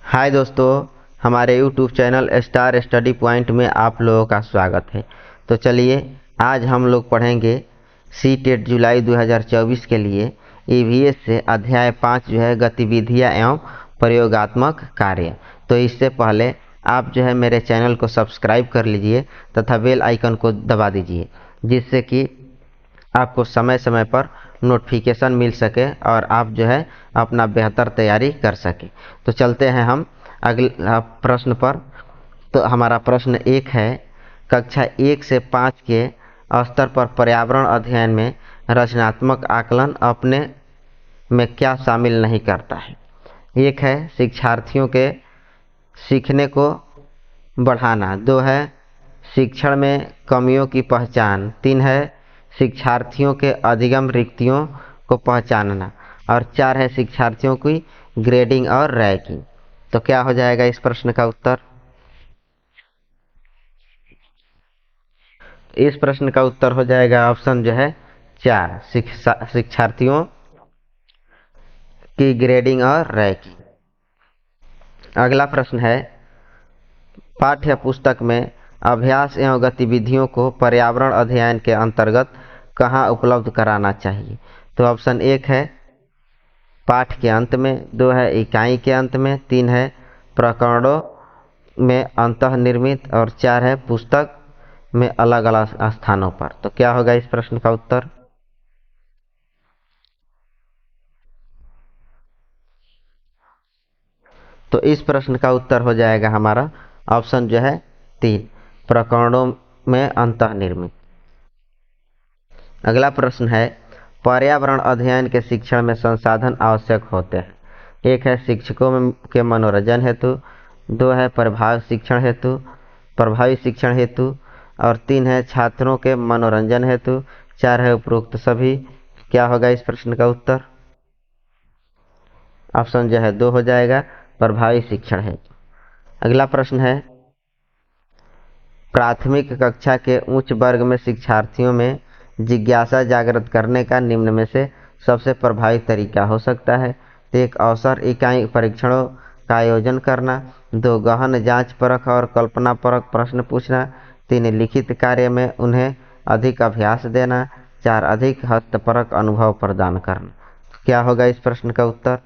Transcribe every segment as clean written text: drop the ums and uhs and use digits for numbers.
हाय दोस्तों, हमारे YouTube channel star study point में आप लोगों का स्वागत है। तो चलिए आज हम लोग पढ़ेंगे सी टेट जुलाई 2024 के लिए ईवीएस से अध्याय 5 जो है गतिविधियां एवं प्रयोगात्मक कार्य। तो इससे पहले आप जो है मेरे चैनल को सब्सक्राइब कर लीजिए तथा बेल आइकन को दबा दीजिए, जिससे कि आपको समय समय पर नोटिफिकेशन मिल सके और आप जो है अपना बेहतर तैयारी कर सके। तो चलते हैं हम अगले प्रश्न पर। तो हमारा प्रश्न 1 है, कक्षा 1 से 5 के स्तर पर पर्यावरण अध्ययन में रचनात्मक आकलन अपने में क्या शामिल नहीं करता है। 1 है शिक्षार्थियों के सीखने को बढ़ाना। 2 है शिक्षण में कमियों की पहचान। 3 है शिक्षार्थियों के अधिगम रिक्तियों को पहचानना। और 4 है शिक्षार्थियों की ग्रेडिंग और रैंकिंग। तो क्या हो जाएगा इस प्रश्न का उत्तर? इस प्रश्न का उत्तर हो जाएगा ऑप्शन जो है 4, शिक्षार्थियों की ग्रेडिंग और रैंकिंग। अगला प्रश्न है, पाठ्य पुस्तक में अभ्यास एवं गतिविधियों को पर्यावरण अध्ययन के अंतर्गत कहाँ उपलब्ध कराना चाहिए। तो ऑप्शन 1 है पाठ के अंत में, 2 है इकाई के अंत में, 3 है प्रकरणों में अंतःनिर्मित और 4 है पुस्तक में अलग अलग स्थानों पर। तो क्या होगा इस प्रश्न का उत्तर? तो इस प्रश्न का उत्तर हो जाएगा हमारा ऑप्शन जो है 3, प्रकरणों में अंतःनिर्मित। अगला प्रश्न है, पर्यावरण अध्ययन के शिक्षण में संसाधन आवश्यक होते हैं। 1 है शिक्षकों के मनोरंजन हेतु, 2 है प्रभावी शिक्षण हेतु और 3 है छात्रों के मनोरंजन हेतु, 4 है उपरोक्त सभी। क्या होगा इस प्रश्न का उत्तर? ऑप्शन जो है 2 हो जाएगा, प्रभावी शिक्षण हेतु। अगला प्रश्न है, प्राथमिक कक्षा के उच्च वर्ग में शिक्षार्थियों में जिज्ञासा जागृत करने का निम्न में से सबसे प्रभावी तरीका हो सकता है। 1 अवसर इकाई परीक्षणों का आयोजन करना, 2 गहन जांच परख और कल्पना परख प्रश्न पूछना, 3 लिखित कार्य में उन्हें अधिक अभ्यास देना, 4 अधिक हस्तपरक अनुभव प्रदान करना। क्या होगा इस प्रश्न का उत्तर?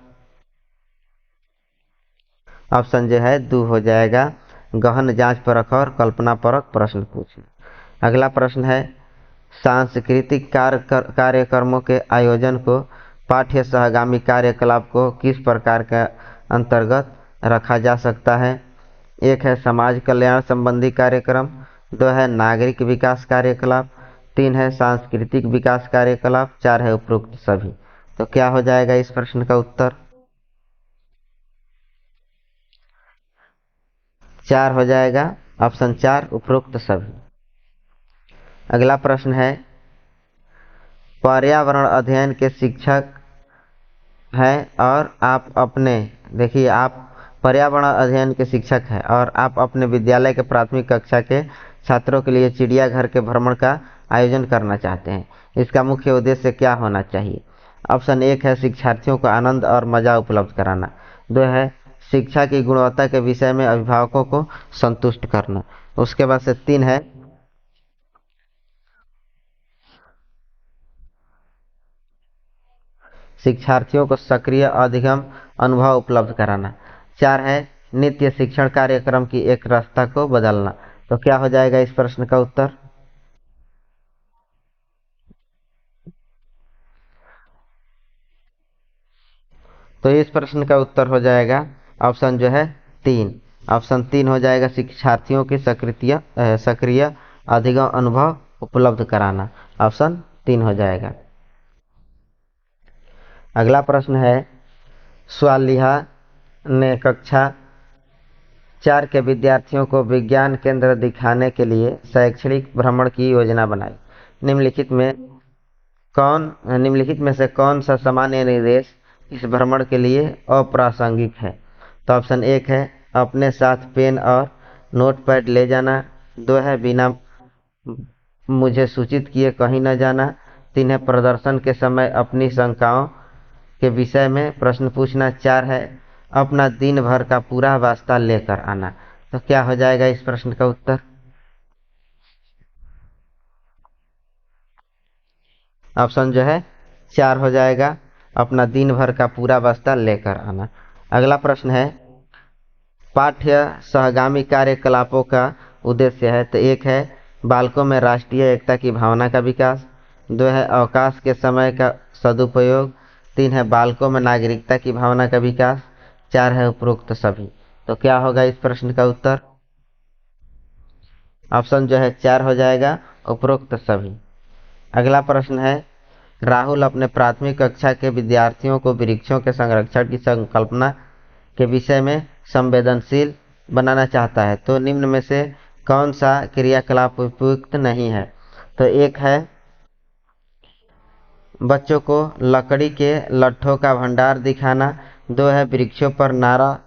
ऑप्शन जो है 2 हो जाएगा, गहन जांच परख और कल्पना परख प्रश्न पूछना। अगला प्रश्न है, सांस्कृतिक कार्यक्रमों के आयोजन को पाठ्य सहगामी कार्यकलाप को किस प्रकार के अंतर्गत रखा जा सकता है। 1 है समाज कल्याण संबंधी कार्यक्रम, 2 है नागरिक विकास कार्यकलाप, 3 है सांस्कृतिक विकास कार्यकलाप, 4 है उपरोक्त सभी। तो क्या हो जाएगा इस प्रश्न का उत्तर? 4 हो जाएगा, ऑप्शन 4 उपरोक्त सभी। अगला प्रश्न है, पर्यावरण अध्ययन के शिक्षक हैं और आप अपने आप पर्यावरण अध्ययन के शिक्षक हैं और आप अपने विद्यालय के प्राथमिक कक्षा के छात्रों के लिए चिड़ियाघर के भ्रमण का आयोजन करना चाहते हैं। इसका मुख्य उद्देश्य क्या होना चाहिए। ऑप्शन 1 है शिक्षार्थियों को आनंद और मजा उपलब्ध कराना, 2 है शिक्षा की गुणवत्ता के विषय में अभिभावकों को संतुष्ट करना, उसके बाद से 3 है शिक्षार्थियों को सक्रिय अधिगम अनुभव उपलब्ध कराना, 4 है नित्य शिक्षण कार्यक्रम की एक रास्ता को बदलना। तो क्या हो जाएगा इस प्रश्न का उत्तर? तो इस प्रश्न का उत्तर हो जाएगा ऑप्शन जो है 3, ऑप्शन 3 हो जाएगा, शिक्षार्थियों की सक्रिय अधिगम अनुभव उपलब्ध कराना, ऑप्शन 3 हो जाएगा। अगला प्रश्न है, स्वालिहा ने कक्षा 4 के विद्यार्थियों को विज्ञान केंद्र दिखाने के लिए शैक्षणिक भ्रमण की योजना बनाई। निम्नलिखित में से कौन सा सामान्य निर्देश इस भ्रमण के लिए अप्रासंगिक है। तो ऑप्शन 1 है अपने साथ पेन और नोटपैड ले जाना, 2 है बिना मुझे सूचित किए कहीं न जाना, 3 है प्रदर्शन के समय अपनी शंकाओं के विषय में प्रश्न पूछना, 4 है अपना दिन भर का पूरा वास्ता लेकर आना। तो क्या हो जाएगा इस प्रश्न का उत्तर? ऑप्शन जो है 4 हो जाएगा, अपना दिन भर का पूरा वास्ता लेकर आना। अगला प्रश्न है, पाठ्य सहगामी कार्यकलापों का उद्देश्य है। तो एक है बालकों में राष्ट्रीय एकता की भावना का विकास, दो है अवकाश के समय का सदुपयोग, तीन है बालकों में नागरिकता की भावना का विकास, चार है उपरोक्त सभी। तो क्या होगा इस प्रश्न का उत्तर? ऑप्शन जो है 4 हो जाएगा, उपरोक्त सभी। अगला प्रश्न है, राहुल अपने प्राथमिक कक्षा के विद्यार्थियों को वृक्षों के संरक्षण की संकल्पना के विषय में संवेदनशील बनाना चाहता है। तो निम्न में से कौन सा क्रियाकलाप उपयुक्त नहीं है? तो एक है बच्चों को लकड़ी के लट्ठों का भंडार दिखाना, दो है वृक्षों पर नारा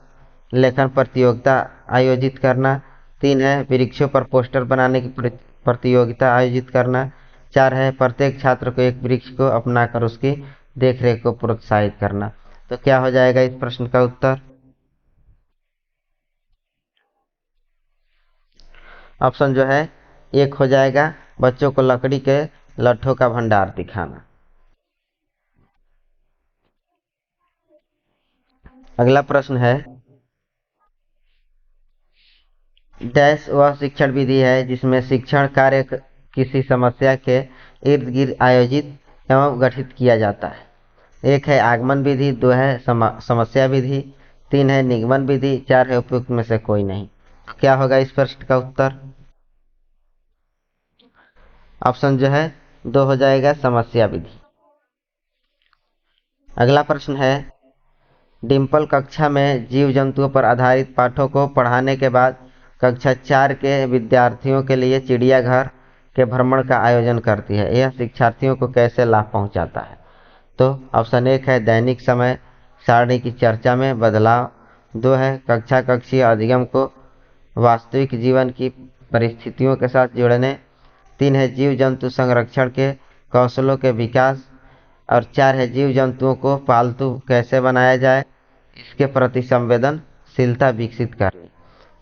लेखन प्रतियोगिता आयोजित करना, तीन है वृक्षों पर पोस्टर बनाने की प्रतियोगिता आयोजित करना, चार है प्रत्येक छात्र को एक वृक्ष को अपनाकर उसकी देखरेख को प्रोत्साहित करना। तो क्या हो जाएगा इस प्रश्न का उत्तर? ऑप्शन जो है एक हो जाएगा, बच्चों को लकड़ी के लट्ठों का भंडार दिखाना। अगला प्रश्न है, डैश वह शिक्षण विधि है जिसमें शिक्षण कार्य किसी समस्या के इर्द गिर्द आयोजित एवं गठित किया जाता है। एक है आगमन विधि, दो है समस्या विधि, तीन है निगमन विधि, चार है उपयुक्त में से कोई नहीं। क्या होगा इस प्रश्न का उत्तर? ऑप्शन जो है दो हो जाएगा, समस्या विधि। अगला प्रश्न है, डिम्पल कक्षा में जीव जंतुओं पर आधारित पाठों को पढ़ाने के बाद कक्षा 4 के विद्यार्थियों के लिए चिड़ियाघर के भ्रमण का आयोजन करती है। यह शिक्षार्थियों को कैसे लाभ पहुंचाता है? तो ऑप्शन एक है दैनिक समय सारणी की चर्चा में बदलाव, दो है कक्षा कक्षीय अधिगम को वास्तविक जीवन की परिस्थितियों के साथ जोड़ने, तीन है जीव जंतु संरक्षण के कौशलों के विकास, और चार है जीव जंतुओं को पालतू कैसे बनाया जाए इसके प्रति संवेदनशीलता विकसित करनी।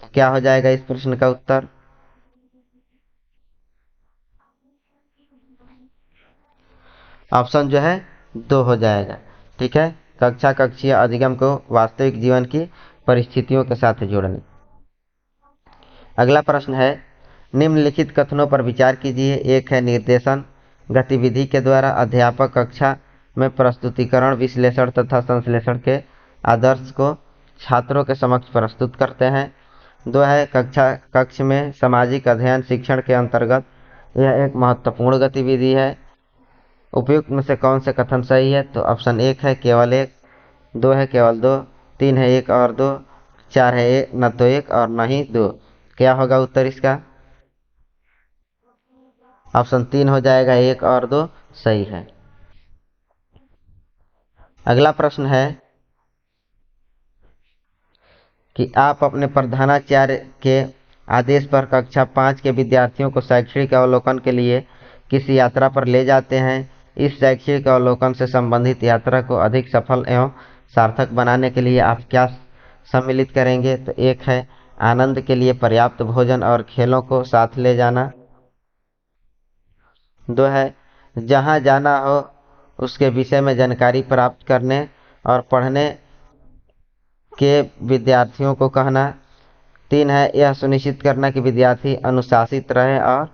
तो क्या हो जाएगा इस प्रश्न का उत्तर? ऑप्शन जो है दो हो जाएगा। ठीक है, कक्षा कक्षीय अधिगम को वास्तविक जीवन की परिस्थितियों के साथ जोड़ने। अगला प्रश्न है, निम्नलिखित कथनों पर विचार कीजिए। एक है निर्देशन गतिविधि के द्वारा अध्यापक कक्षा में प्रस्तुतिकरण विश्लेषण तथा संश्लेषण के आदर्श को छात्रों के समक्ष प्रस्तुत करते हैं, दो है कक्ष में सामाजिक अध्ययन शिक्षण के अंतर्गत यह एक महत्वपूर्ण गतिविधि है। उपयुक्त में से कौन से कथन सही है? तो ऑप्शन एक है केवल एक, दो है केवल दो, तीन है एक और दो, चार है एक, न तो एक और न ही दो। क्या होगा उत्तर इसका? ऑप्शन तीन हो जाएगा, एक और दो सही है। अगला प्रश्न है कि आप अपने प्रधानाचार्य के आदेश पर कक्षा 5 के विद्यार्थियों को शैक्षणिक अवलोकन के लिए किसी यात्रा पर ले जाते हैं। इस शैक्षणिक अवलोकन से संबंधित यात्रा को अधिक सफल एवं सार्थक बनाने के लिए आप क्या सम्मिलित करेंगे? तो एक है आनंद के लिए पर्याप्त भोजन और खेलों को साथ ले जाना, दो है जहाँ जाना हो उसके विषय में जानकारी प्राप्त करने और पढ़ने के विद्यार्थियों को कहना, तीन है यह सुनिश्चित करना कि विद्यार्थी अनुशासित रहे और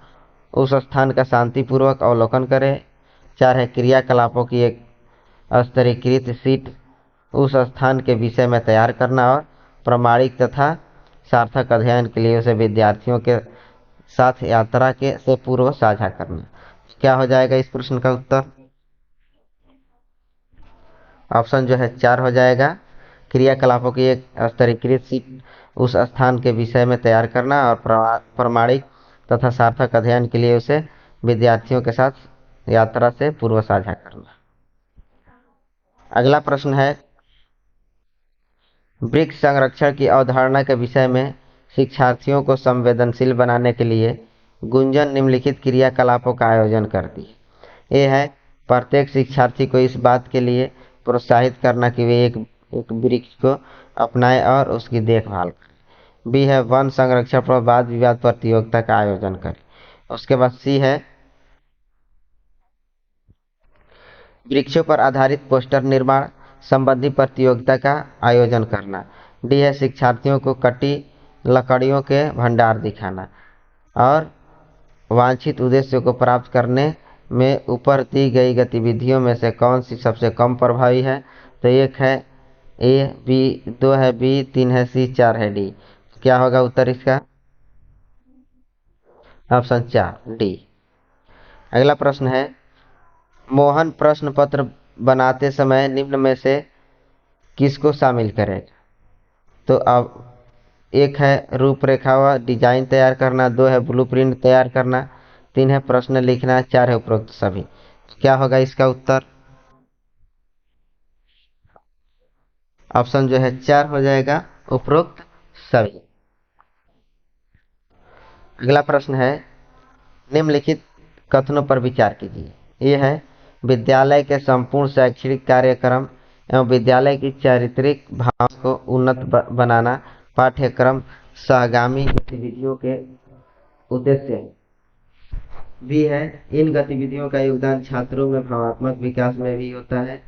उस स्थान का शांतिपूर्वक अवलोकन करे, चार है क्रियाकलापों की एक स्तरीकृत सीट उस स्थान के विषय में तैयार करना और प्रामाणिक तथा सार्थक अध्ययन के लिए उसे विद्यार्थियों के साथ यात्रा के से पूर्व साझा करना। क्या हो जाएगा इस प्रश्न का उत्तर? ऑप्शन जो है चार हो जाएगा, क्रियाकलापों की एक स्तरीकृत सीट उस स्थान के विषय में तैयार करना और प्रामाणिक तथा सार्थक अध्ययन के लिए उसे विद्यार्थियों के साथ यात्रा से पूर्व साझा करना। अगला प्रश्न है, वृक्ष संरक्षण की अवधारणा के विषय में शिक्षार्थियों को संवेदनशील बनाने के लिए गुंजन निम्नलिखित क्रियाकलापों का आयोजन करती है। ये है प्रत्येक शिक्षार्थी को इस बात के लिए प्रोत्साहित करना कि वे एक वृक्ष को अपनाएं और उसकी देखभाल करें। बी है वन संरक्षण पर वाद विवाद प्रतियोगिता का आयोजन करें। उसके बाद सी है वृक्षों पर आधारित पोस्टर निर्माण संबंधी प्रतियोगिता का आयोजन करना। डी है शिक्षार्थियों को कटी लकड़ियों के भंडार दिखाना। और वांछित उद्देश्य को प्राप्त करने में ऊपर दी गई गतिविधियों में से कौन सी सबसे कम प्रभावी है? तो एक है ए, बी, दो है बी, तीन है सी, चार है डी। क्या होगा उत्तर इसका? ऑप्शन चार डी। अगला प्रश्न है मोहन प्रश्न पत्र बनाते समय निम्न में से किसको शामिल करेगा? तो अब एक है रूपरेखा व डिजाइन तैयार करना, दो है ब्लूप्रिंट तैयार करना, तीन है प्रश्न लिखना, चार है उपरोक्त सभी। क्या होगा इसका उत्तर? ऑप्शन जो है चार हो जाएगा, उपरोक्त सभी। अगला प्रश्न है निम्नलिखित कथनों पर विचार कीजिए। ये है विद्यालय के संपूर्ण शैक्षणिक कार्यक्रम एवं विद्यालय की चारित्रिक भावना को उन्नत बनाना पाठ्यक्रम सहगामी गतिविधियों के उद्देश्य है। बी है इन गतिविधियों का योगदान छात्रों में भावनात्मक विकास में भी होता है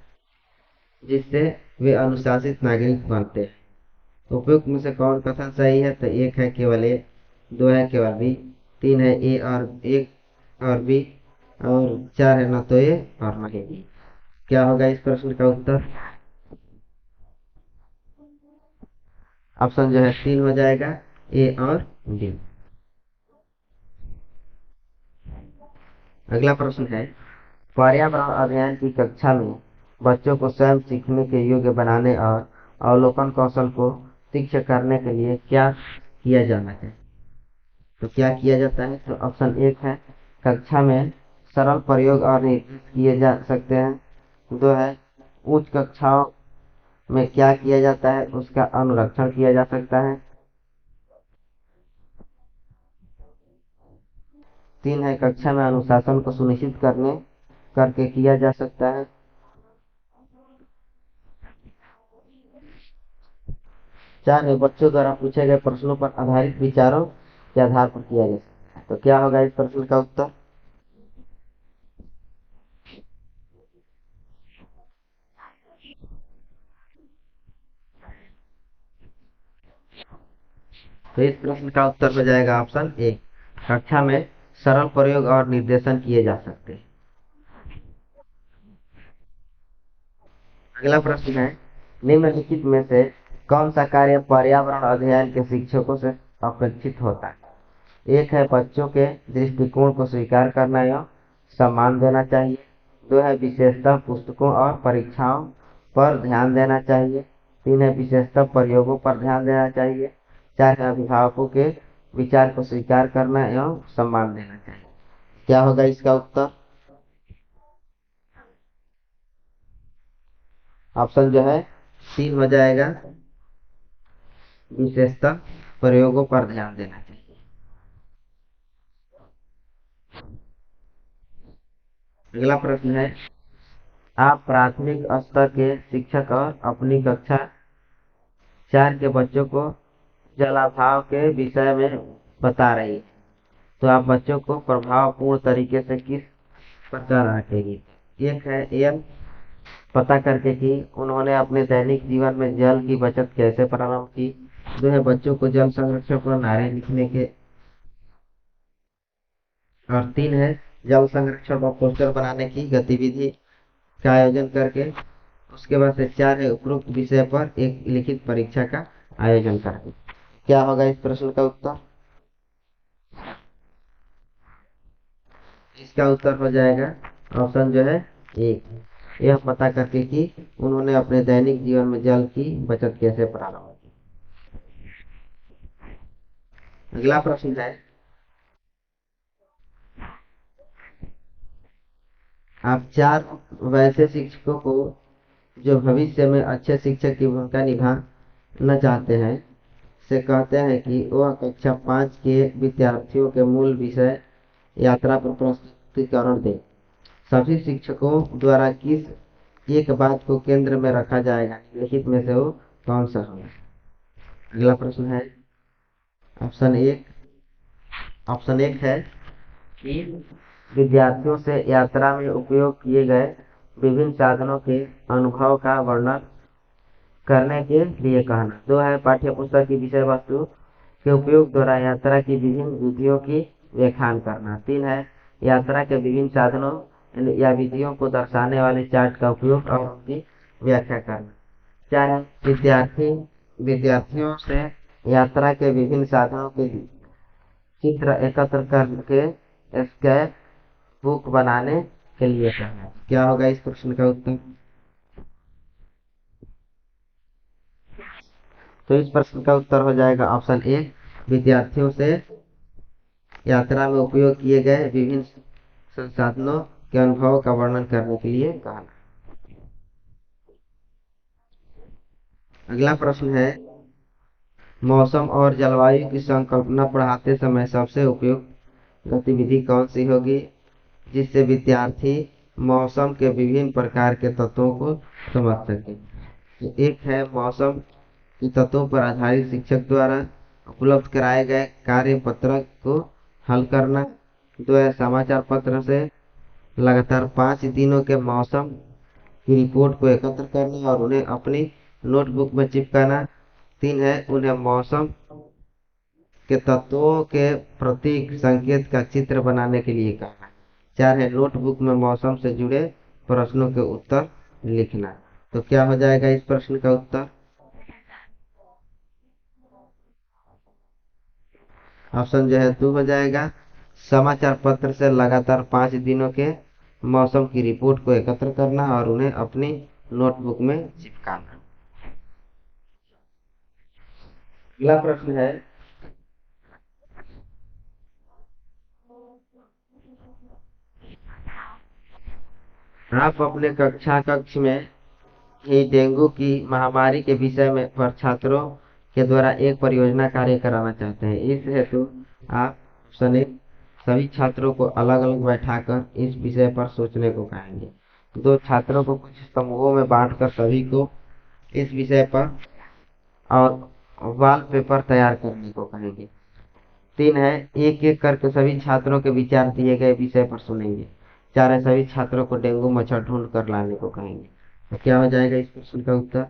जिससे वे अनुशासित नागरिक बनते हैं। उपयुक्त में से कौन कथन सही है? तो एक है केवल ए, दो है केवल बी, तीन है ए और एक और बी, और चार है न तो ए और न ही बी। क्या होगा इस प्रश्न का उत्तर? ऑप्शन जो है तीन हो जाएगा, ए और बी। अगला प्रश्न है पर्यावरण अध्ययन की कक्षा में बच्चों को स्वयं सीखने के योग्य बनाने और अवलोकन कौशल को तीक्ष्ण करने के लिए क्या किया जाना है? तो क्या किया जाता है? तो ऑप्शन एक है कक्षा में सरल प्रयोग और निर्देश किए जा सकते हैं। दो है उच्च कक्षाओं में क्या किया जाता है उसका अनुरक्षण किया जा सकता है। तीन है कक्षा में अनुशासन को सुनिश्चित करने करके किया जा सकता है। चार है बच्चों द्वारा पूछे गए प्रश्नों पर आधारित विचारों के आधार पर किया जा सकता है। तो क्या होगा इस प्रश्न का उत्तर? तो इस प्रश्न का उत्तर हो जाएगा ऑप्शन ए, कक्षा में सरल प्रयोग और निर्देशन किए जा सकते हैं। अगला प्रश्न है निम्नलिखित में से कौन सा कार्य पर्यावरण अध्ययन के शिक्षकों से अपेक्षित होता है? एक है बच्चों के दृष्टिकोण को स्वीकार करना या सम्मान देना चाहिए। दो है विशेषतः पुस्तकों और परीक्षाओं पर ध्यान देना चाहिए। तीन है विशेषतः प्रयोगों पर ध्यान देना चाहिए। चार है अभिभावकों के विचार को स्वीकार करना एवं सम्मान देना चाहिए। क्या होगा इसका उत्तर? ऑप्शन जो है तीन हो जाएगा, विशेषतः प्रयोगों पर ध्यान देना चाहिए। अगला प्रश्न है आप प्राथमिक स्तर के शिक्षक और अपनी कक्षा चार के बच्चों को जलाभाव के विषय में बता रही है, तो आप बच्चों को प्रभावपूर्ण तरीके से किस प्रकार आंकेगी? एक है एम पता करके कि उन्होंने अपने दैनिक जीवन में जल की बचत कैसे प्रारंभ की। दो है बच्चों को जल संरक्षण पर नारे लिखने के, और तीन है जल संरक्षण पर पोस्टर बनाने की गतिविधि का आयोजन करके। उसके बाद से चार है उपरोक्त विषय पर एक लिखित परीक्षा का आयोजन करके। क्या होगा इस प्रश्न का उत्तर? इसका उत्तर हो जाएगा ऑप्शन जो है एक, यह पता करके कि उन्होंने अपने दैनिक जीवन में जल की बचत कैसे प्रारंभ की। अगला प्रश्न है आप चार वैसे शिक्षकों को जो भविष्य में अच्छे शिक्षक की भूमिका निभाना चाहते हैं से कहते हैं कि वह कक्षा 5 के विद्यार्थियों के मूल विषय यात्रा पर प्रस्तुतिकरण दे। सभी शिक्षकों द्वारा किस एक बात को केंद्र में रखा जाएगा? निम्नलिखित में से वो कौन सा होगा? अगला प्रश्न है ऑप्शन एक ऑप्शन एक है कि विद्यार्थियों से यात्रा में उपयोग किए गए विभिन्न साधनों के अनुभव का वर्णन करने के लिए कहना। दो है पाठ्य पुस्तक की विषय वस्तु के उपयोग द्वारा यात्रा की विभिन्न विधियों की व्याख्यान करना। तीन है यात्रा के विभिन्न साधनों या विधियों को दर्शाने वाले चार्ट का उपयोग और उनकी व्याख्या करना। चार है विद्यार्थियों से यात्रा के विभिन्न साधनों के चित्र एकत्र करके स्केप बुक बनाने के लिए कहना। क्या होगा इस प्रश्न का उत्तर? तो इस प्रश्न का उत्तर हो जाएगा ऑप्शन ए, विद्यार्थियों से यात्रा में उपयोग किए गए विभिन्न संसाधनों के अनुभव का वर्णन करने के लिए कहना। अगला प्रश्न है मौसम और जलवायु की संकल्पना पढ़ाते समय सबसे उपयुक्त गतिविधि कौन सी होगी जिससे विद्यार्थी मौसम के विभिन्न प्रकार के तत्वों को समझ सके। एक है मौसम के तत्वों पर आधारित शिक्षक द्वारा उपलब्ध कराए गए कार्य पत्रक को हल करना। दो है समाचार पत्र से लगातार 5 दिनों के मौसम की रिपोर्ट को एकत्र करना और उन्हें अपनी नोटबुक में चिपकाना। तीन है उन्हें मौसम के तत्वों के प्रतीक संकेत का चित्र बनाने के लिए कहना। चार है नोटबुक में मौसम से जुड़े प्रश्नों के उत्तर लिखना। तो क्या हो जाएगा इस प्रश्न का उत्तर? ऑप्शन जो है 2 हो जाएगा, समाचार पत्र से लगातार 5 दिनों के मौसम की रिपोर्ट को एकत्र करना और उन्हें अपनी नोटबुक में चिपकाना। अगला प्रश्न है आप अपने कक्षा कक्ष में ही डेंगू की महामारी के विषय में पर छात्रों के द्वारा एक परियोजना कार्य कराना चाहते हैं। इस हेतु आप सभी छात्रों को अलग अलग बैठाकर इस विषय पर सोचने को कहेंगे। दो छात्रों को कुछ समूहों में बांटकर सभी को इस विषय पर और वॉलपेपर तैयार करने को कहेंगे। तीन है एक एक करके सभी छात्रों के विचार दिए गए विषय पर सुनेंगे। चार है सभी छात्रों को डेंगू मच्छर ढूंढ कर लाने को कहेंगे। तो क्या हो जाएगा इस प्रश्न का उत्तर?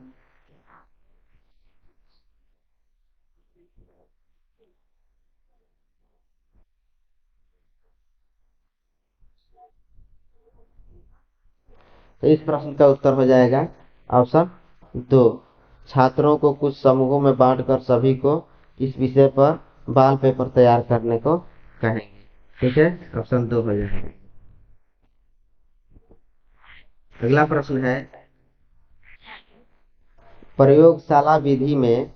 तो इस प्रश्न का उत्तर हो जाएगा ऑप्शन 2, छात्रों को कुछ समूहों में बांटकर सभी को इस विषय पर वॉल पेपर तैयार करने को कहेंगे। ठीक है, ऑप्शन 2 हो जाएगा। अगला प्रश्न है प्रयोगशाला विधि में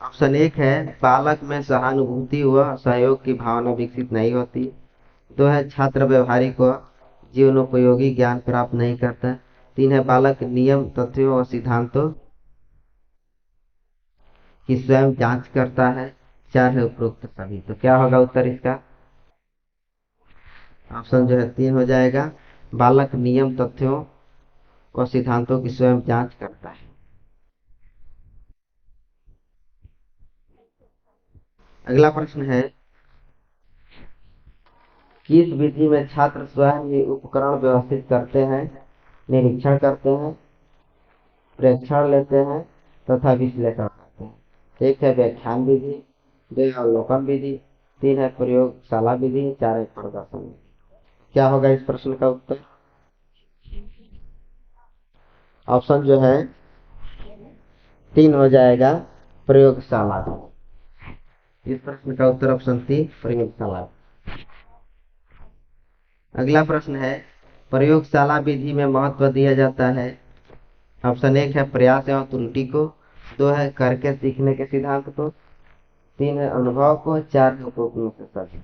ऑप्शन एक है बालक में सहानुभूति व सहयोग की भावना विकसित नहीं होती। दो है छात्र व्यवहारिक व जीवनोपयोगी ज्ञान प्राप्त नहीं करता। तीन है बालक नियम तथ्यों और सिद्धांतों की स्वयं जांच करता है। चार है उपरोक्त सभी। तो क्या होगा उत्तर इसका? ऑप्शन जो है 3 हो जाएगा, बालक नियम तथ्यों और सिद्धांतों की स्वयं जांच करता है। अगला प्रश्न है किस विधि में छात्र स्वयं ही उपकरण व्यवस्थित करते हैं, निरीक्षण करते हैं, प्रेक्षण लेते हैं तथा विश्लेषण करते हैं। एक है व्याख्यान विधि, दो है अवलोकन विधि, तीन है प्रयोगशाला विधि, चार है प्रदर्शन विधि। क्या होगा इस प्रश्न का उत्तर? ऑप्शन जो है 3 हो जाएगा, प्रयोगशाला। इस प्रश्न का उत्तर ऑप्शन 3 प्रयोगशाला। अगला प्रश्न है प्रयोगशाला विधि में महत्व दिया जाता है। ऑप्शन एक है प्रयास एवं त्रुटि को, दो है करके सीखने के सिद्धांत को, तीन है अनुभव को, चार है उपयोग में से सभी।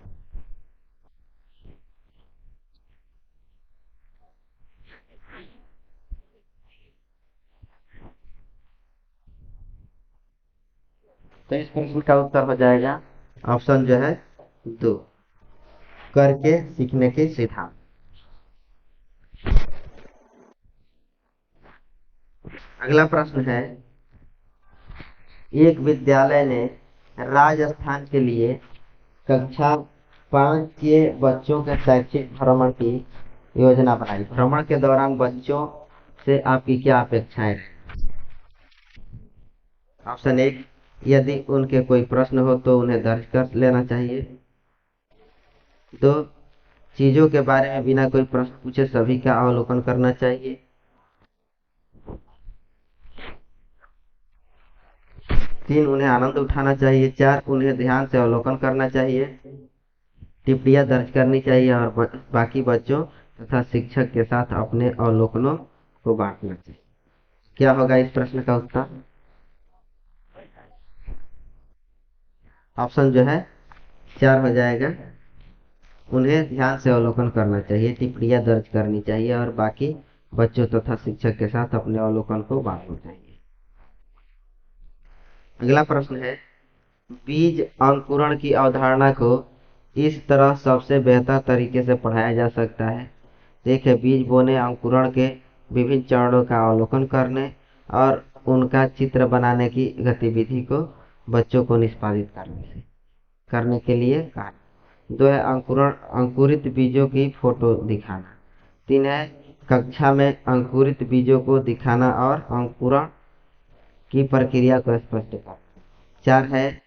तो इस प्रश्न का उत्तर हो जाएगा ऑप्शन जो है 2, करके सीखने के सिद्धांत। अगला प्रश्न है, एक विद्यालय ने राजस्थान के लिए कक्षा 5 के बच्चों के शैक्षिक भ्रमण की योजना बनाई। भ्रमण के दौरान बच्चों से आपकी क्या अपेक्षाएं हैं? ऑप्शन 1, यदि उनके कोई प्रश्न हो तो उन्हें दर्ज कर लेना चाहिए। 2, चीजों के बारे में बिना कोई प्रश्न पूछे सभी का अवलोकन करना चाहिए। 3, उन्हें आनंद उठाना चाहिए। 4, उन्हें ध्यान से अवलोकन करना चाहिए, टिप्पणियां दर्ज करनी चाहिए और बाकी बच्चों तथा शिक्षक के साथ अपने अवलोकनों को बांटना चाहिए। क्या होगा इस प्रश्न का उत्तर? ऑप्शन जो है 4 हो जाएगा। उन्हें ध्यान से अवलोकन करना चाहिए, टिप्पणियां दर्ज करनी चाहिए और बाकी बच्चों तथा शिक्षक के साथ अपने अवलोकन को बांटना चाहिए। अगला प्रश्न है, बीज अंकुरण की अवधारणा को इस तरह सबसे बेहतर तरीके से पढ़ाया जा सकता है। एक है बीज बोने, अंकुरण के विभिन्न चरणों का अवलोकन करने और उनका चित्र बनाने की गतिविधि को बच्चों को निष्पादित करने के लिए कहा। 2 है अंकुरित बीजों की फोटो दिखाना। 3 है कक्षा में अंकुरित बीजों को दिखाना और अंकुरण की प्रक्रिया को स्पष्ट करना। 4 है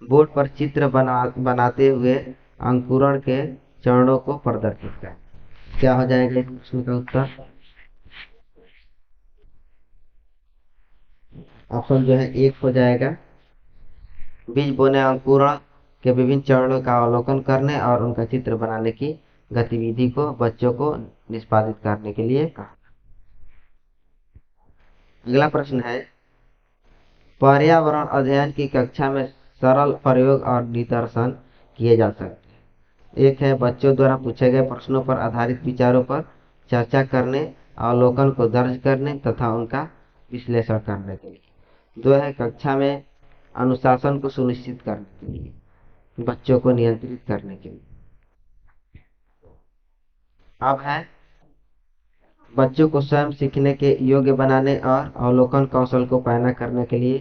बोर्ड पर चित्र बनाते हुए अंकुरण के चरणों को प्रदर्शित करना। क्या हो जाएगा इस प्रश्न का उत्तर? ऑप्शन जो है 1 हो जाएगा। बीज बोने अंकुरण के विभिन्न चरणों का अवलोकन करने और उनका चित्र बनाने की गतिविधि को बच्चों को निष्पादित करने के लिए कहा। अगला प्रश्न है, पर्यावरण अध्ययन की कक्षा में सरल प्रयोग और निदर्शन किए जा सकते हैं। 1 है बच्चों द्वारा पूछे गए प्रश्नों पर आधारित विचारों पर चर्चा करने, अवलोकन को दर्ज करने तथा उनका विश्लेषण करने के लिए। 2 है कक्षा में अनुशासन को सुनिश्चित करने के लिए, बच्चों को नियंत्रित करने के लिए। अब है बच्चों को स्वयं सीखने के योग्य बनाने और अवलोकन कौशल को पैदा करने के लिए।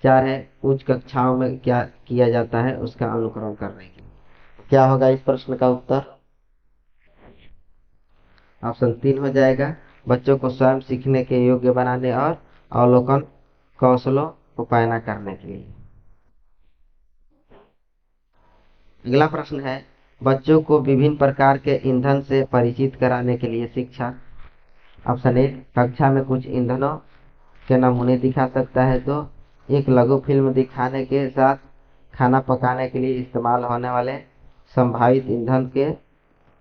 4 है उच्च कक्षाओं में क्या किया जाता है उसका अनुकरण करने के लिए। क्या होगा इस प्रश्न का उत्तर? ऑप्शन 3 हो जाएगा, बच्चों को स्वयं सीखने के योग्य बनाने और अवलोकन कौशलों को पैदा करने के लिए। अगला प्रश्न है, बच्चों को विभिन्न प्रकार के ईंधन से परिचित कराने के लिए शिक्षक। ऑप्शन 1, कक्षा में कुछ ईंधनों के नमूने दिखा सकता है। 2, एक लघु फिल्म दिखाने के साथ खाना पकाने के लिए इस्तेमाल होने वाले संभावित ईंधन के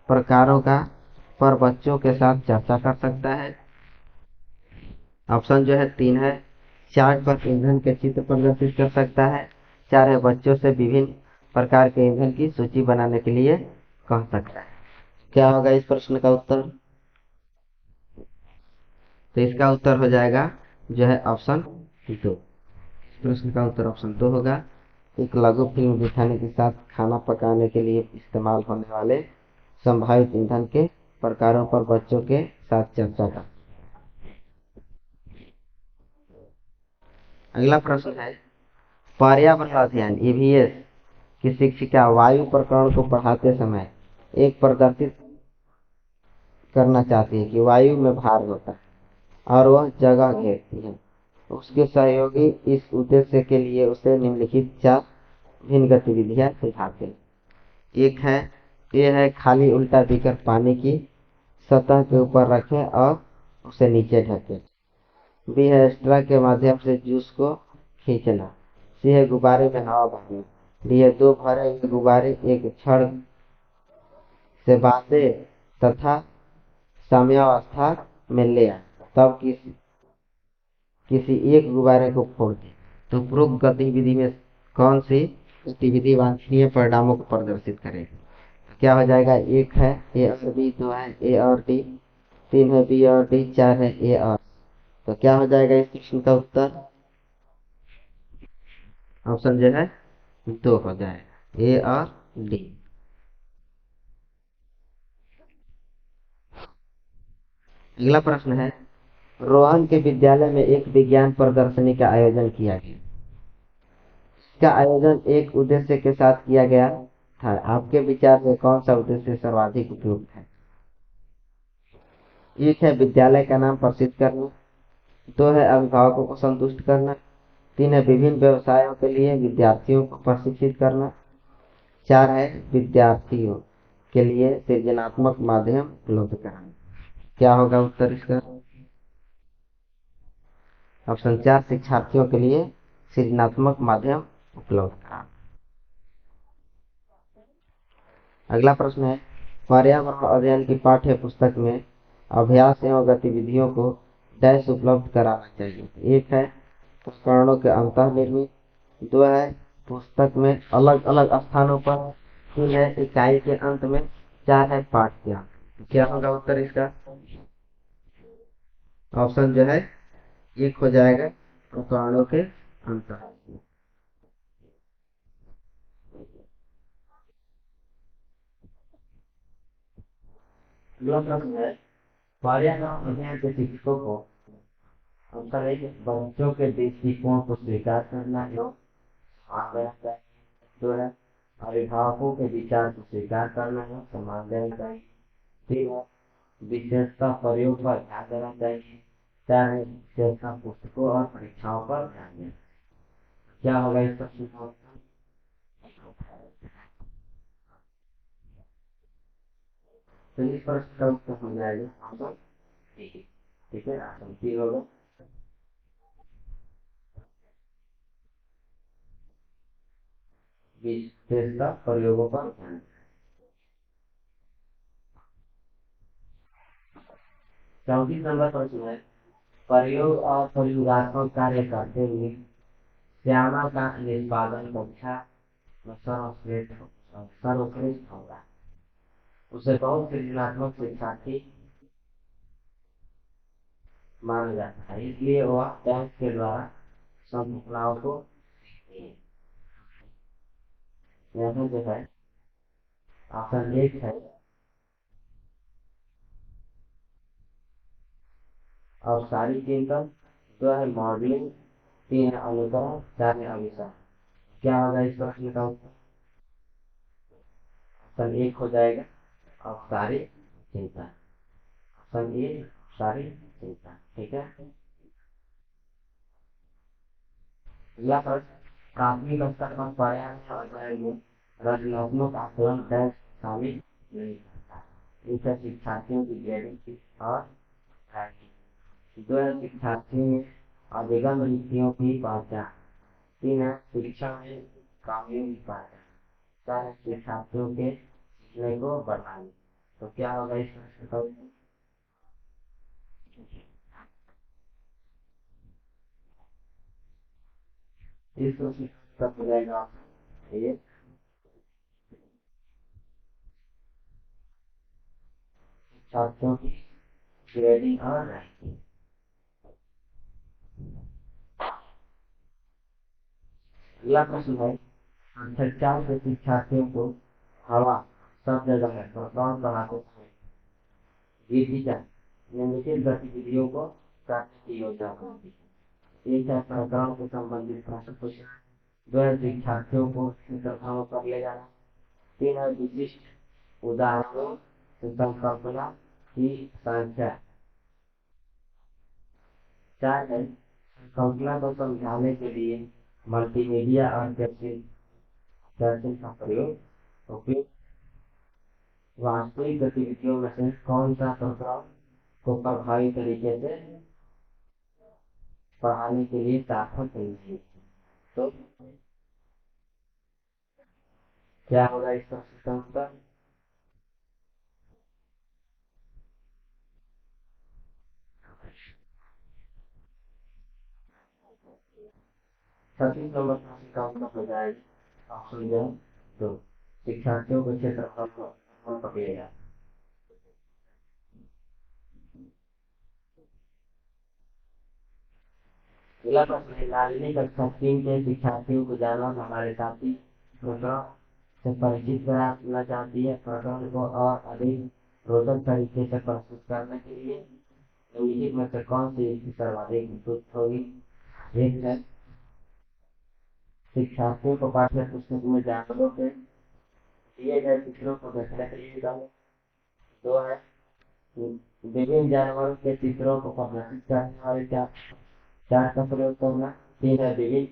प्रकारों का पर बच्चों के साथ चर्चा कर सकता है। ऑप्शन जो है 3 है, चार्ट पर ईंधन के चित्र प्रदर्शित कर सकता है। 4 है बच्चों से विभिन्न प्रकार के ईंधन की सूची बनाने के लिए कह सकता है। क्या होगा इस प्रश्न का उत्तर? तो इसका उत्तर हो जाएगा जो है ऑप्शन 2। प्रश्न का उत्तर ऑप्शन 2 होगा। एक लघु फिल्म दिखाने के साथ खाना पकाने के लिए इस्तेमाल होने वाले संभावित ईंधन के प्रकारों पर बच्चों के साथ चर्चा कर। अगला प्रश्न है, पर्यावरण अध्ययन ईवीएस की शिक्षिका वायु प्रकरण को पढ़ाते समय एक प्रदर्शित करना चाहती है कि वायु में भार होता है और वह जगह घेरती है। उसके सहयोगी इस उद्देश्य के लिए उसे निम्नलिखित 4 भिन्न गतिविधियां सुझाते हैं। एक है, ये है खाली उल्टा बीकर पानी की सतह के ऊपर रखें और उसे नीचे ढकें। बी है स्ट्रा के माध्यम से जूस को खींचना। सी है गुब्बारे में हवा भरना। डी है 2 भरे हुए गुब्बारे एक छड़ से बांधे तथा साम्यावस्था में ले आए, तब किसी एक गुब्बारे को फोड़ दें। तो उपरोक्त गतिविधि में कौन सी गतिविधि वांछनीय परिणामों को प्रदर्शित करेगी? क्या हो जाएगा? 1 है ए और बी, 2 है ए और डी, 3 है बी और डी, 4 है ए और। तो क्या हो जाएगा इस प्रश्न का उत्तर? ऑप्शन जो है 2 हो जाएगा, ए और डी। अगला प्रश्न है, रोहन के विद्यालय में एक विज्ञान प्रदर्शनी का आयोजन किया गया। इसका आयोजन एक उद्देश्य के साथ किया गया था। आपके विचार में कौन सा उद्देश्य सर्वाधिक उपयुक्त है? एक है विद्यालय का नाम प्रसिद्ध करना, दो है अभिभावकों को संतुष्ट करना, तीन है विभिन्न व्यवसायों के लिए विद्यार्थियों को प्रशिक्षित करना, चार है विद्यार्थियों के लिए सृजनात्मक माध्यम उपलब्ध कराना। क्या होगा उत्तर इसका? ऑप्शन चार, शिक्षार्थियों के लिए सृजनात्मक माध्यम उपलब्ध कराना। अगला प्रश्न है, पर्यावरण अध्ययन की पाठ्य पुस्तक में अभ्यास एवं गतिविधियों को डैश उपलब्ध कराना चाहिए। एक है उपकरणों के अंतर्निर्मित, दो है पुस्तक में अलग अलग स्थानों पर, तीन है इकाई के अंत में, चार है पाठ्य। क्या होगा उत्तर इसका? ऑप्शन जो है एक हो जाएगा उपकरणों के अंतर। अगला प्रश्न है, पर्यावरण अध्ययन के शिक्षकों को अंतर है कि बच्चों के दृष्टिकोण को स्वीकार करना है, सम्मान देना चाहिए। दो है अभिभावकों के विचार को स्वीकार करना है, सम्मान देना चाहिए। तीन है विशेषता प्रयोग पर ध्यान देना चाहिए। चार है विशेषता पुस्तकों और परीक्षाओं पर ध्यान देना। क्या होगा इसका सुझाव? तो इस प्रश्न का उत्तर हो जाएगा ऑप्शन डी। ठीक है, ऑप्शन डी होगा। विशेषता प्रयोगों पर ध्यान। 34 नंबर प्रश्न है, प्रयोग और प्रयोगात्मक कार्य करते हुए श्यामा का निष्पादन कक्षा में सर्वश्रेष्ठ होगा। उसे बहुत सृजनात्मक शिक्षार्थी माना जाता है, इसलिए वह टैंक के द्वारा संभावनाओं को सीखती है। यहाँ जो है ऑप्शन एक है औपचारिक चिंतन, दो है मॉडलिंग, तीन है अनुकरण, चार है आविष्कार। क्या होगा इस प्रश्न का उत्तर? ऑप्शन एक हो जाएगा औपचारिक चिंतन। ऑप्शन ए औपचारिक चिंतन। ठीक है। अगला प्रश्न, प्राथमिक स्तर पर पर्यावरण अध्ययन में रचनात्मक आकलन टैक्स शामिल नहीं करता। इसे शिक्षार्थियों की ग्रेडिंग और दो है शिक्षार्थियों में अधिगम रीतियों की पहचान, तीन है शिक्षा में कामियों की पहचान, चार है शिक्षार्थियों के सीखने को बढ़ाने। तो क्या होगा इस प्रश्न का उत्तर? इस प्रश्न का उत्तर हो जाएगा ये छात्रों की ग्रेडिंग और रैंकिंग। अगला प्रश्न है, कक्षा के शिक्षार्थियों को हवा सब जगह है प्रोत्साहन बढ़ाते समय गीतिका निम्नलिखित गतिविधियों को करने की योजना बनाती है। एक है प्रकरण से संबंधित प्रश्न पूछना, दो है शिक्षार्थियों को कथाओं पर ले जाना, तीन है विशिष्ट उदाहरणों से संकल्पना की संख्या, चार है संकल्पना को समझाने के लिए मल्टीमीडिया और कैप्शन का प्रयोग, उपयोग वास्तविक गतिविधियों में से कौन सा प्रोग्राम को प्रभावी तरीके से पढ़ाने के लिए सार्थक नहीं है। तो क्या होगा इस प्रश्न का उत्तर? सतीश नंबर प्रश्न का उत्तर हो जाएगा ऑप्शन जो दो, शिक्षार्थियों को क्षेत्रफल पकड़ेगा। अगला प्रश्न है, लालिनी कक्षा 3 के शिक्षार्थियों को जानवर हमारे साथी प्रकरण से परिचित कराना चाहती है। प्रकरण को और अधिक रोचक तरीके से प्रस्तुत करने के लिए निम्नलिखित में से कौन सी युक्ति सर्वाधिक उपयुक्त होगी? एक है शिक्षार्थियों को पाठ्य पुस्तक में जानवरों के दिए गए चित्रों को देखने के लिए कहा। दो है विभिन्न जानवरों के चित्रों को प्रदर्शित करने वाले चार्ट का प्रयोग करना। तीन है विभिन्न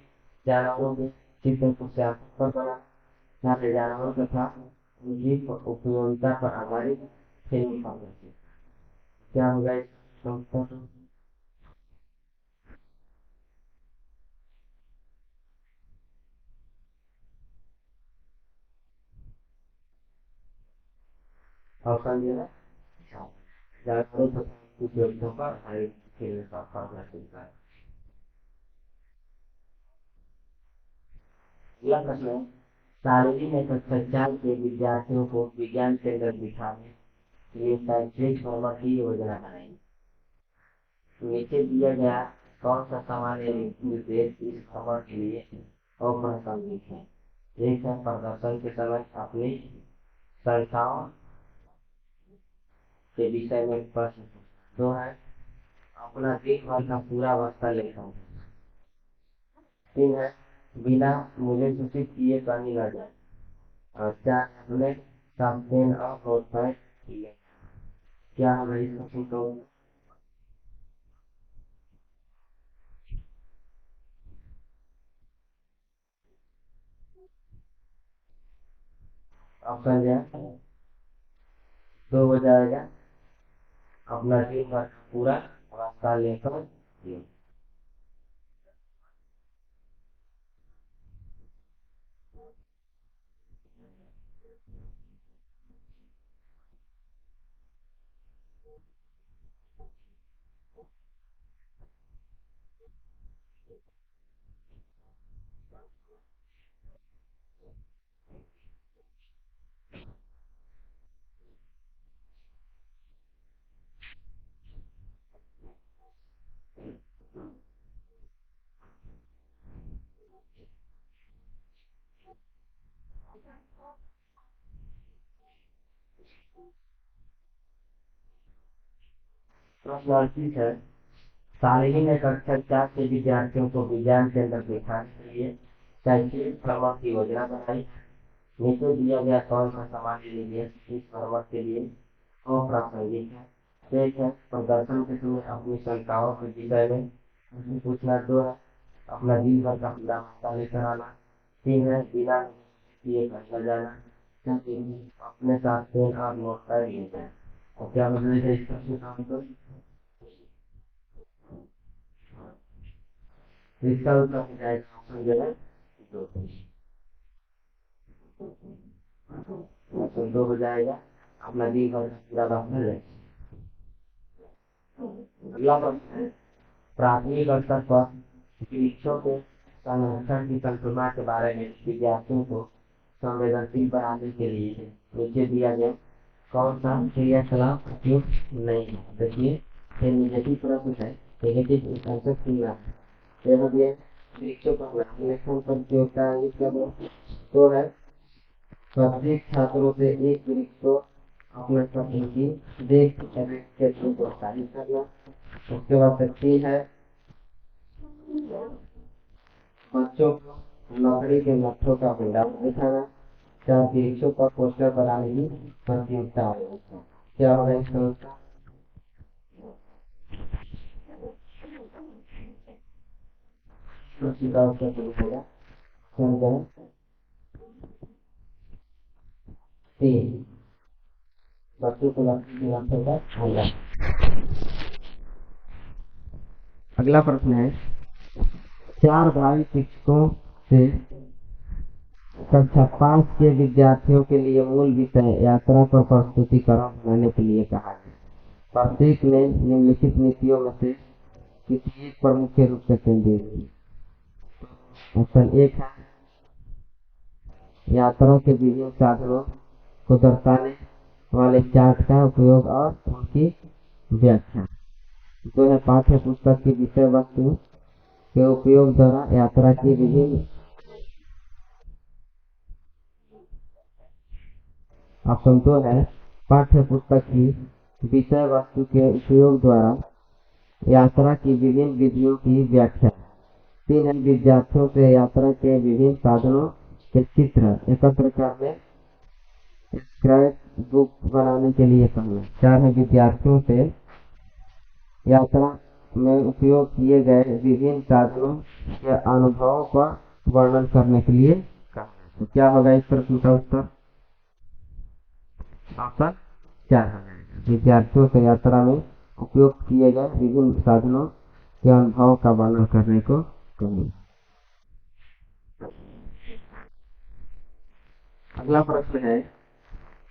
जानवरों के चित्र को पर बनाना। जानवरों तथा उनकी उपयोगिता पर आधारित फिल्म बनाना। क्या होगा इसका उत्तर? ऑप्शन दिया है जानवरों तथा उपयोगिता पर आधारित फिल्म का फॉर्मूला। अगला प्रश्न है शारीरिक में कक्षा 4 के विद्यार्थियों को विज्ञान केंद्र दिखाने के लिए शैक्षणिक भ्रमण की योजना बनाई। नीचे दिया गया कौन सा सामान्य निर्देश इस भ्रमण के लिए अप्रासंगिक है? एक है प्रदर्शन के समय अपनी संस्थाओं के विषय में प्रश्न। दो है अपना दिन भर का पूरा अवस्था लेखन। तीन है बिना मुझे सूचित किए कहीं न जाए। और चार अपने साथ पेन और नोटपैड किए। क्या हमें इसका फोटो? ऑप्शन दिया दो हो जाएगा अपना दिन भर का पूरा अवस्था लेकर किए। प्रश्न 38 है शालिनी ने कक्षा 4 के विद्यार्थियों को विज्ञान केंद्र दिखाने के लिए शैक्षणिक भ्रमण की योजना बनाई। नीचे दिया गया कौन सा सामान्य निर्देश इस भ्रमण के लिए अप्रासंगिक है? एक है प्रदर्शन के समय अपनी शंकाओं के विषय में पूछना। दो है अपना दिन भर का पूरा मसला लेकर आना। तीन है बिना किए घर जाना। अपने साथ पेन और नोटपैड लेते हैं। और क्या मतलब है इसका सिद्धांत? इसका उत्तर हो जाएगा ऑप्शन जो है दो। ऑप्शन दो हो जाएगा अपना दिन भर का पूरा मसला लेते। अगला प्रश्न है प्राथमिक स्तर पर वृक्षों के संरक्षण की संकल्पना के बारे में विद्यार्थियों को संवेदनशील बनाने के लिए नीचे दिया गया कौन सा क्रियाकलाप उपयुक्त नहीं है? देखिए ये निगेटिव प्रश्न है। निगेटिव आंसर चुनना है। यह दिए वृक्षों का संरक्षण प्रतियोगिता तो है प्रत्येक छात्रों से एक वृक्ष को अपने पसंद की देख के प्रोत्साहित करना। उसके बाद सकती है बच्चों को लकड़ी के लट्ठों का भंडार दिखाना। चार वृक्षों पर पोस्टर बनाने की प्रतियोगिता होगी। क्या होगा इसका उत्तर? उसी का उत्तर होगा संख्या 3 बच्चों को लकड़ी के लट्ठों का भंडार। अगला प्रश्न है चार भावी शिक्षकों से कक्षा 5 के विद्यार्थियों के लिए मूल विषय यात्रा पर प्रस्तुतिकरण बनाने के लिए कहा है। प्रत्येक ने निम्नलिखित नीतियों में से किसी एक पर मुख्य रूप से केंद्रित। ऑप्शन एक है यात्रा के विभिन्न साधनों को दर्शाने वाले चार्ट का उपयोग और उनकी व्याख्या। दो है पाठ्य पुस्तक की विषय वस्तु के उपयोग द्वारा यात्रा की विभिन्न। ऑप्शन दो है पाठ्य पुस्तक की विषय वस्तु के उपयोग द्वारा यात्रा की विभिन्न विधियों की व्याख्या। 3 है विद्यार्थियों से यात्रा के विभिन्न साधनों के चित्र एकत्र करने स्क्रैप बुक बनाने के लिए कहना। 4 है विद्यार्थियों से यात्रा में उपयोग किए गए विभिन्न साधनों के अनुभवों का वर्णन करने के लिए कहना। तो क्या होगा इस प्रश्न का उत्तर? ऑप्शन 4 हो जाएगा। विद्यार्थियों से यात्रा में उपयोग किए गए विभिन्न साधनों के अनुभव का वर्णन करने को कहना। अगला प्रश्न है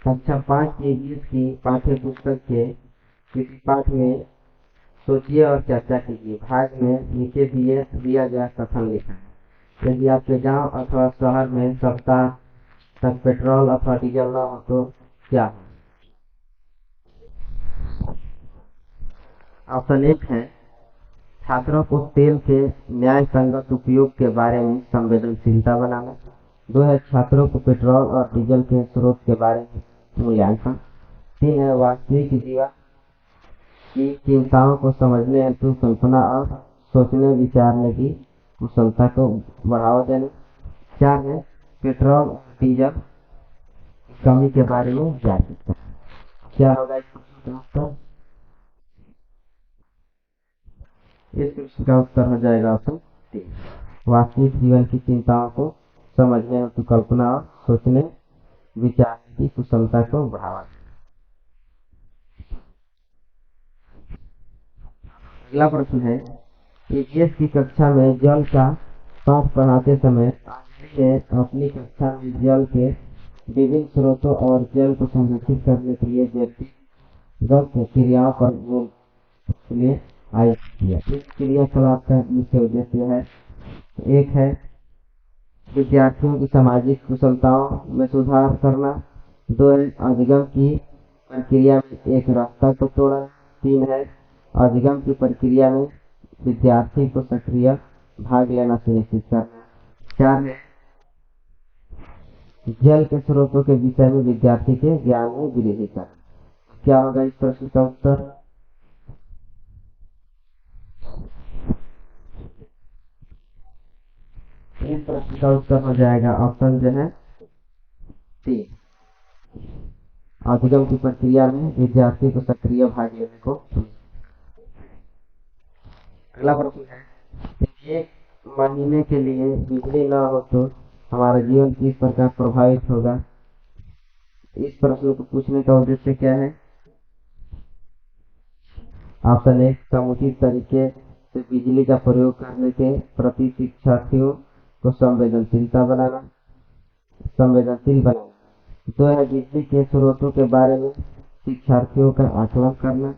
कक्षा 5 EVS की पाठ्य पुस्तक के किसी पाठ में सोचिए और चर्चा कीजिए। भाग में नीचे दिया गया कथन लिखा है। यदि आपके गांव अथवा शहर में सप्ताह तक पेट्रोल अथवा डीजल न हो तो क्या हो? ऑप्शन 1 है छात्रों को तेल के न्याय संगत उपयोग के बारे में संवेदनशीलता बनाना। 2 है छात्रों को पेट्रोल और डीजल के स्रोत के बारे में मूल्यांकन। 3 है वास्तविक जीवन की चिंताओं को समझने हेतु कल्पना और सोचने विचारने की कुशलता को बढ़ावा देना। 4 है पेट्रोल और डीजल की कमी के बारे में जागरूकता। क्या होगा इस प्रश्न का उत्तर? इस प्रश्न का उत्तर हो जाएगा ऑप्शन 3, वास्तविक जीवन की चिंताओं को समझने हेतु कल्पना और सोचने विचारने की कुशलता को बढ़ावा देना। अगला प्रश्न है EVS की कक्षा में जल का पाठ पढ़ाते समय अंजलि ने अपनी कक्षा में जल के विभिन्न स्रोतों और जल को संरक्षित करने के लिए व्यक्तिगत क्रियाओं पर जोर के लिए आयोजित किया। इस क्रियाकलाप का मुख्य उद्देश्य है 1 है विद्यार्थियों की सामाजिक कुशलताओं में सुधार करना। 2 है अधिगम की प्रक्रिया में एक रास्ता को तोड़ना। 3 है अधिगम की प्रक्रिया में विद्यार्थी को सक्रिय भाग लेना सुनिश्चित करना। 4 है जल के स्रोतों के विषय में विद्यार्थी के ज्ञान में वृद्धि करना। क्या होगा इस प्रश्न का उत्तर? इस प्रश्न का उत्तर हो जाएगा ऑप्शन जो है 3, अधिगम की प्रक्रिया में विद्यार्थी को सक्रिय भाग लेने को। अगला प्रश्न है 1 महीने के लिए बिजली न हो तो हमारा जीवन किस प्रकार प्रभावित होगा? इस प्रश्न को पूछने का उद्देश्य क्या है? ऑप्शन 1 समुचित तरीके से बिजली का प्रयोग करने के प्रति शिक्षार्थियों को संवेदनशील बनाना। 2 है बिजली के स्रोतों के बारे में शिक्षार्थियों का आकलन करना।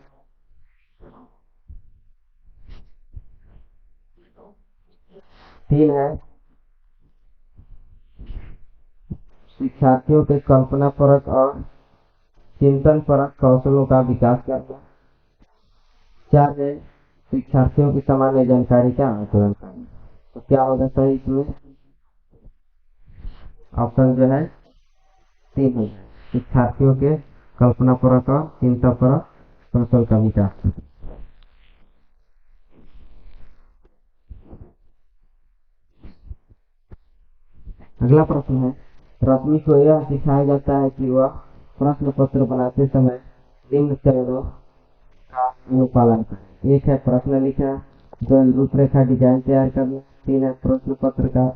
3 है शिक्षार्थियों के कल्पना परक और चिंतन परक कौशलों का विकास करना। 4 है शिक्षार्थियों की सामान्य जानकारी का आकलन करना। तो क्या होगा सही इसमें? ऑप्शन जो है 3 है शिक्षार्थियों के कल्पना परक और चिंतन परक कौशल का विकास करना। अगला प्रश्न है रश्मि को यह सिखाया जाता है कि वह प्रश्न पत्र बनाते समय निम्न चरणों का अनुपालन करें। 1 है प्रश्न लिखना। 2 है रूपरेखा डिजाइन तैयार करना। 3 है प्रश्न पत्र का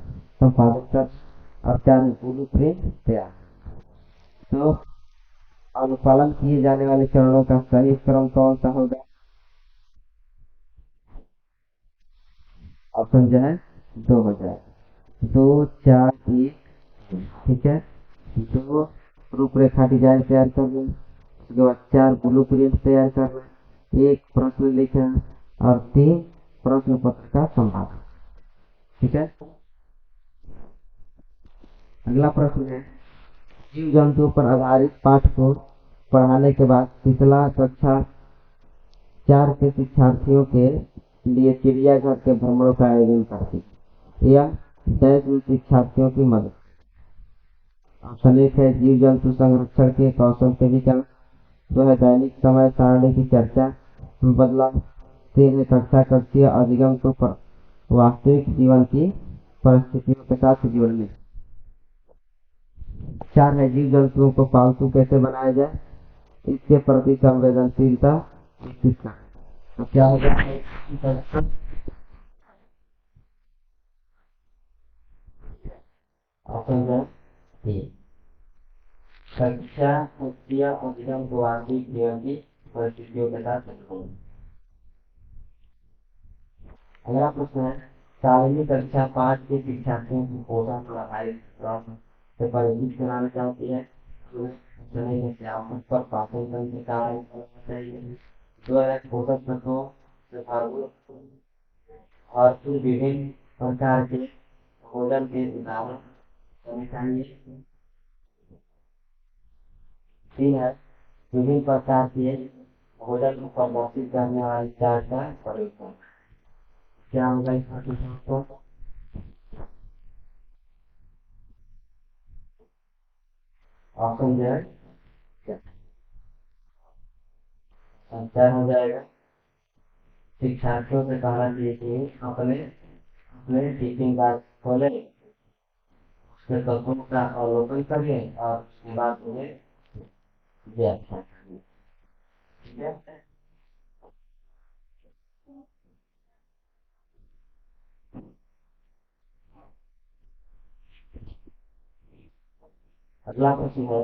संपादन करना और 4 है ब्लूप्रिंट तैयार। तो अनुपालन किए जाने वाले चरणों का सही क्रम कौन सा होगा? ऑप्शन जो है 2 हो जाए 2 4 1। ठीक है 2 रूपरेखा डिजाइन तैयार करना, उसके बाद 4 ब्लूप्रिंट तैयार करना, 1 प्रश्न लिखना और 3 प्रश्न पत्र का संपादन। ठीक है अगला प्रश्न है जीव जंतुओं पर आधारित पाठ को पढ़ाने के बाद शीतला कक्षा 4 के शिक्षार्थियों के लिए चिड़ियाघर के भ्रमणों का आयोजन करती है। यह देश में शिक्षार्थियों की मदद। ऑप्शन 1 है जीव जंतु संरक्षण के कौशल के विकास। 2 है दैनिक समय सारणी की चर्चा में बदलाव। 3 है कक्षा कक्षीय अधिगम को वास्तविक जीवन की परिस्थितियों के साथ जोड़ने। 4 है जीव जंतुओं को पालतू कैसे बनाया जाए, इसके प्रति संवेदनशीलता विकसित करें। तो क्या होगा, ऑप्शन है ए, कक्षा कक्षीय अधिगम को वास्तविक जीवन की परिस्थितियों के साथ जोड़ने। अगला प्रश्न है, शारीरिक कक्षा 5 के शिक्षार्थियों की पोषण पर आधारित से परिचित कराना चाहती है। पर पाचन तंत्र कार्य करना चाहिए। जो है पोषक तत्वों से भरपूर और फिर विभिन्न प्रकार के भोजन के उदाहरण करने चाहिए। 3 है विभिन्न प्रकार के भोजन को प्रदर्शित करने वाले चार्ट का प्रयोग करना। क्या होगा इसका तो ऑप्शन जो है क्या हो जाएगा। शिक्षार्थियों से कहना चाहिए कि अपने अपने टिफिन बैग खोले, उसके तत्वों का अवलोकन करें और उसके बाद उन्हें व्याख्या करें। ठीक है। अगला प्रश्न है,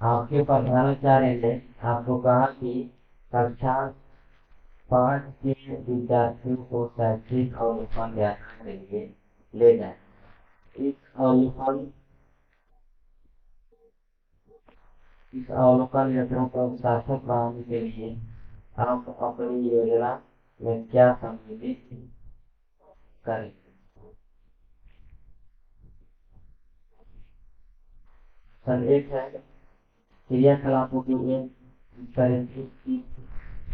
आपके प्रधानाचार्य ने आपको कहा कि कक्षा 5 के विद्यार्थियों को शैक्षिक अवलोकन यात्रा के लिए ले जाए। इस अवलोकन यात्रा को सार्थक बनाने के लिए आप अपनी योजना में क्या सम्मिलित करें। संदेश है क्रियाकलापों की एक तरह की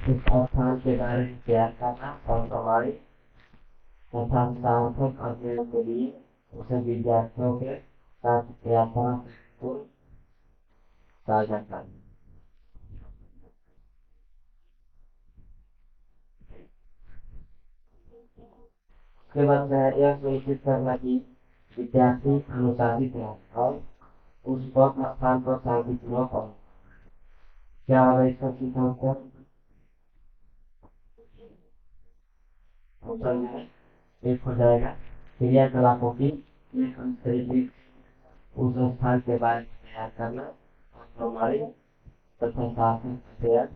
इस स्थान के बारे में तैयार करना और प्रमाणित तथा सार्थक अध्ययन के लिए उसे विद्यार्थियों के साथ यात्रा को साझा करना। उसके बाद यह सुनिश्चित करना कि विद्यार्थी अनुशासित रहे और उस वक्त स्थान पर शांतिपूर्वक हो। क्या होगा इसका सिद्धांत। एक हो जाएगा क्रियाकलापों की एक अंतरिक्ष उस स्थान के बारे में तैयार करना और प्रमाणित तथा सार्थक अध्ययन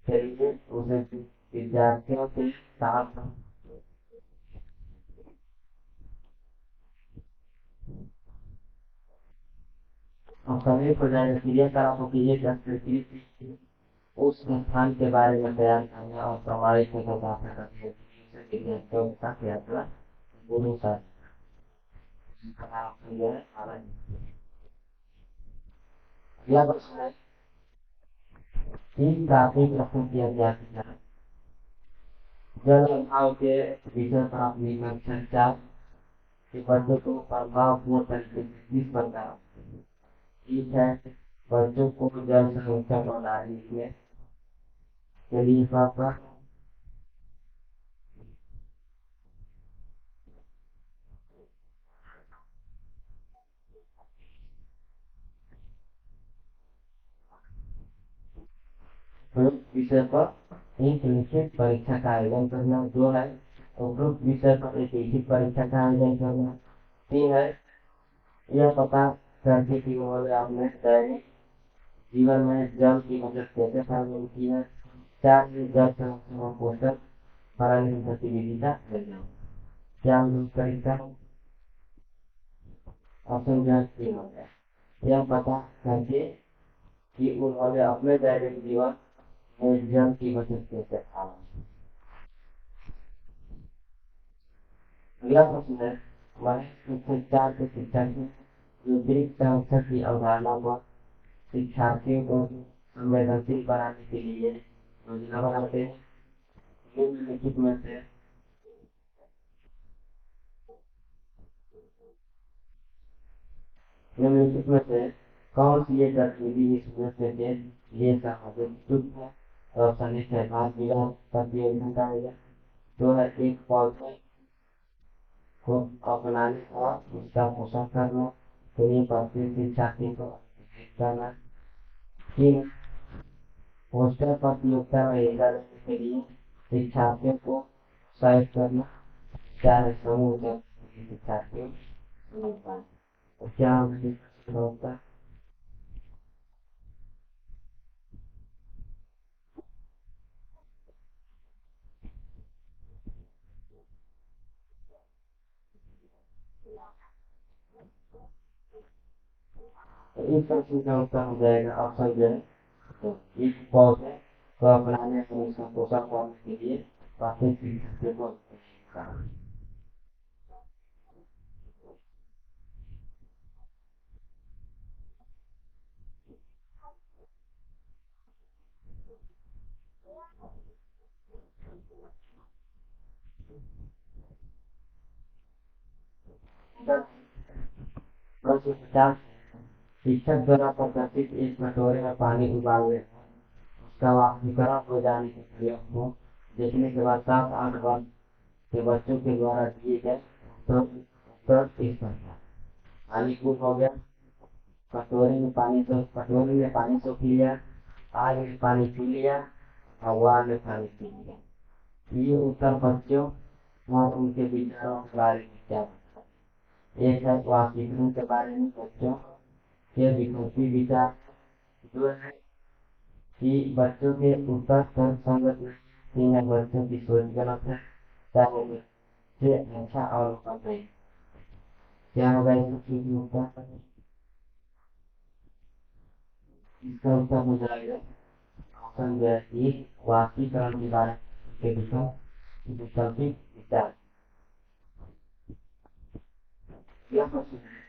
के लिए उसे विद्यार्थियों के साथ और समय हो जाएगा क्रियाकलापों की एक अंतरिक्ष उस स्थान के बारे में तैयार करना और प्रमाणित तथा सार्थक अध्ययन के लिए विद्यार्थियों के साथ यात्रा गुरु साथ। अगला प्रश्न है, 3 प्राथमिक प्रश्नों की अध्यात्म है। जल अभाव के विषय पर अपनी चर्चा के बच्चों को प्रभावपूर्ण तरीके से किस प्रकार। ठीक है, बच्चों को जल संरक्षण प्रणाली के लिए प्रभाव विषय पर एक लिखित परीक्षा का आयोजन करना। जो है उपरोक्त विषय पर एक लिखित परीक्षा का आयोजन करना। 3 है यह पता करके कि उन्होंने अपने दैनिक जीवन में जल की बचत कैसे शामिल की है। 4 जल संरक्षण और पोषण बनाने की गतिविधि का आयोजन। क्या तरीका ऑप्शन हो गया। यह पता करके कि उन्होंने अपने दैनिक जीवन में जल की बचत कैसे की। अगला प्रश्न है, हमारे 4 के शिक्षार्थी वृक्ष संरक्षण की अवधारणा पर शिक्षार्थियों को संवेदनशील बनाने के लिए योजना बनाते हैं। निम्नलिखित में से कौन सी ये गतिविधि इसमें से के लिए सर्वाधिक है? तो ऑप्शन ए है बाल विवाह प्रतियोगिता का आयोजन, दो है एक पौधे को अपनाने और उसका पोषण करना, तीन पत्नी शिक्षार्थी को करना, तीन पोस्टर प्रतियोगिता में हिस्सा लेने के लिए शिक्षार्थियों को उत्साहित करना, चार है समूह शिक्षार्थियों तो क्या होता है? तो इस प्रश्न का उत्तर हो जाएगा ऑप्शन जो है तो एक पौधे को अपनाने और उसका पोषण करने के लिए प्राथमिक शिक्षार्थियों को करना। प्रश्न 50 शिक्षक द्वारा प्रदर्शित एक कटोरे में पानी उबालने उसका वाष्पीकरण हो जाने के प्रयोग को देखने के बाद 7-8 वर्ष के बच्चों के द्वारा दिए गए उत्तर इस प्रकार पानी खूब हो गया, कटोरे में पानी सोख लिया, आग में पानी पी लिया, भगवान ने पानी पी लिया। ये उत्तर बच्चों और उनके विचारों के बारे में क्या बताता है? एक है वाष्पीकरण के बारे में बच्चों के विकल्पी विचार, दो है कि बच्चों के उत्तर तर्क संगत नहीं, तीन है बच्चों की सोच गलत है, चार है बच्चे अच्छा और उपलब्ध नहीं। क्या होगा इस चीज में उत्तर? इसका उत्तर हो जाएगा ऑप्शन जो है एक वाष्पीकरण के बारे में के विकल्पी विचार। क्या प्रश्न है?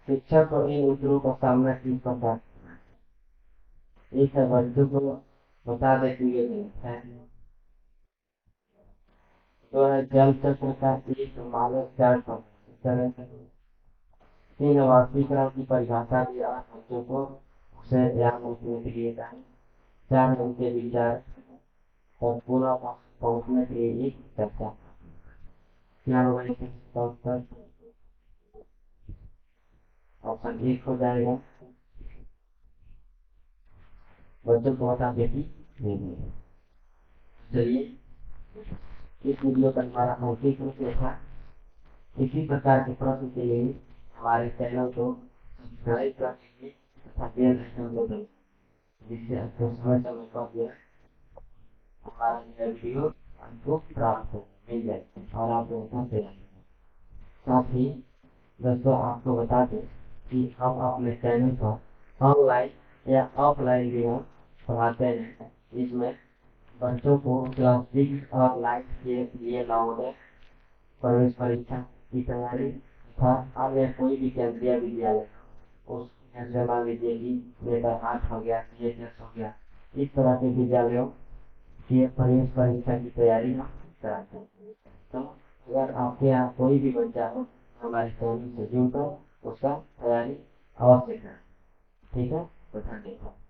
शिक्षक को इन उत्तरों का सामना किस प्रकार? एक है बच्चों को बता दे कि ये गलत है, तो है जल चक्र का एक मानक चार्ट पर तीन वाष्पीकरण की परिभाषा दी और बच्चों को उसे ध्यान रखने के लिए कहा, चार उनके विचार और पूरा पहुंचने के लिए एक चर्चा। क्या होगा इसका उत्तर? ऑप्शन एक हो जाएगा बच्चों को बता दे कि नहीं। चलिए इस वीडियो का हमारा मौखिक रूप देखा, इसी प्रकार के प्रश्न के लिए हमारे चैनल को सब्सक्राइब कर लीजिए तथा बेल आइकन को दबाइए, जिससे आपको समय समय पर हमारा नया वीडियो आपको प्राप्त हो मिल जाए और आप देखते रहें। साथ ही दोस्तों आपको बता दें कि हम अपने चैनल पर ऑनलाइन या ऑफलाइन भी हम पढ़ाते हैं। इसमें बच्चों को क्लास 6 और 9 के लिए नवोदय प्रवेश परीक्षा की तैयारी तथा अन्य कोई भी केंद्रीय विद्यालय उसमें से मान लीजिए कि नेतरहाट हो गया, CHS हो गया, इस तरह के विद्यालयों की प्रवेश परीक्षा की तैयारी हम कराते हैं। तो अगर आपके यहाँ कोई भी बच्चा हो हमारे चैनल से जुड़कर उसका तैयारी अवश्य करें। ठीक है, तो धन्यवाद।